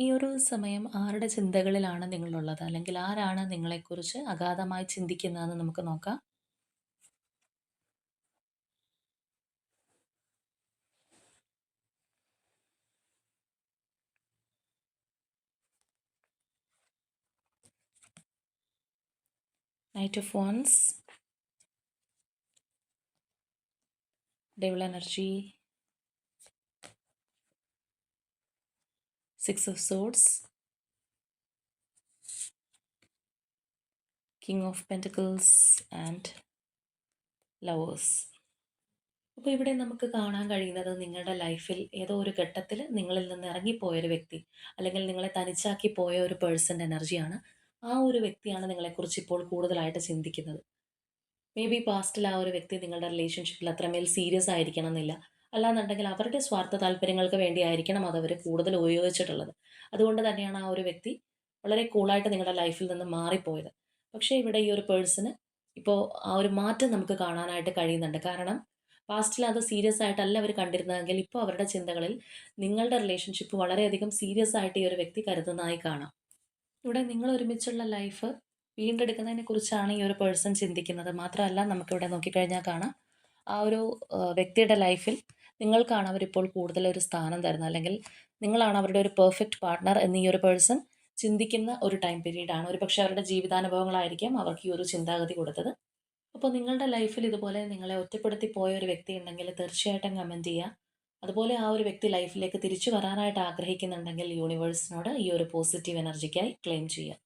ഈ ഒരു സമയം ആരുടെ ചിന്തകളിലാണ് നിങ്ങളുള്ളത്? അല്ലെങ്കിൽ ആരാണ് നിങ്ങളെക്കുറിച്ച് അഗാധമായി ചിന്തിക്കുന്നതെന്ന് നമുക്ക് നോക്കാം. Knight of wands, devil energy, six of swords, king of pentacles and lovers. അപ്പോൾ ഇവിടെ നമുക്ക് കാണാൻ കഴിയുന്നത് നിങ്ങളുടെ ലൈഫിൽ ഏതോ ഒരു ഘട്ടത്തിൽ നിങ്ങളിൽ നിന്ന് ഇറങ്ങിപ്പോയൊരു വ്യക്തി അല്ലെങ്കിൽ നിങ്ങളെ തനിച്ചാക്കി പോയ ഒരു പേഴ്സൻ്റെ എനർജിയാണ്. ആ ഒരു വ്യക്തിയാണ് നിങ്ങളെക്കുറിച്ച് ഇപ്പോൾ കൂടുതലായിട്ട് ചിന്തിക്കുന്നത്. മേ ബി പാസ്റ്റിൽ ആ ഒരു വ്യക്തി നിങ്ങളുടെ റിലേഷൻഷിപ്പിൽ അത്രമേൽ സീരിയസ് ആയിരിക്കണം എന്നില്ല. അല്ലാന്നുണ്ടെങ്കിൽ അവരുടെ സ്വാർത്ഥ താല്പര്യങ്ങൾക്ക് വേണ്ടിയായിരിക്കണം അതവർ കൂടുതൽ ഉപയോഗിച്ചിട്ടുള്ളത്. അതുകൊണ്ട് തന്നെയാണ് ആ ഒരു വ്യക്തി വളരെ കൂളായിട്ട് നിങ്ങളുടെ ലൈഫിൽ നിന്ന് മാറിപ്പോയത്. പക്ഷേ ഇവിടെ ഈ ഒരു പേഴ്സണ് ഇപ്പോൾ ആ ഒരു മാറ്റം നമുക്ക് കാണാനായിട്ട് കഴിയുന്നുണ്ട്. കാരണം പാസ്റ്റിൽ അത് സീരിയസ് ആയിട്ടല്ല അവർ കണ്ടിരുന്നതെങ്കിൽ ഇപ്പോൾ അവരുടെ ചിന്തകളിൽ നിങ്ങളുടെ റിലേഷൻഷിപ്പ് വളരെയധികം സീരിയസ് ആയിട്ട് ഈ ഒരു വ്യക്തി കരുതുന്നതായി കാണാം. ഇവിടെ നിങ്ങൾ ഒരുമിച്ചുള്ള ലൈഫ് വീണ്ടെടുക്കുന്നതിനെ കുറിച്ചാണ് ഈ ഒരു പേഴ്സൺ ചിന്തിക്കുന്നത്. മാത്രമല്ല നമുക്കിവിടെ നോക്കിക്കഴിഞ്ഞാൽ കാണാം, ആ ഒരു വ്യക്തിയുടെ ലൈഫിൽ നിങ്ങൾക്കാണ് അവരിപ്പോൾ കൂടുതൽ ഒരു സ്ഥാനം തരുന്നത്, അല്ലെങ്കിൽ നിങ്ങളാണ് അവരുടെ ഒരു പെർഫെക്റ്റ് പാർട്ട്ണർ എന്ന് ഈ ഒരു പേഴ്സൺ ചിന്തിക്കുന്ന ഒരു ടൈം പീരീഡാണ്. ഒരു പക്ഷേ അവരുടെ ജീവിതാനുഭവങ്ങളായിരിക്കാം അവർക്ക് ഈ ഒരു ചിന്താഗതി കൊടുത്തത്. അപ്പോൾ നിങ്ങളുടെ ലൈഫിൽ ഇതുപോലെ നിങ്ങളെ ഒറ്റപ്പെടുത്തി പോയ ഒരു വ്യക്തി ഉണ്ടെങ്കിൽ തീർച്ചയായിട്ടും കമൻറ്റ് ചെയ്യുക. അതുപോലെ ആ ഒരു വ്യക്തി ലൈഫിലേക്ക് തിരിച്ചു വരാനായിട്ട് ആഗ്രഹിക്കുന്നുണ്ടെങ്കിൽ യൂണിവേഴ്സിനോട് ഈ ഒരു പോസിറ്റീവ് എനർജിക്കായി ക്ലെയിം ചെയ്യുക.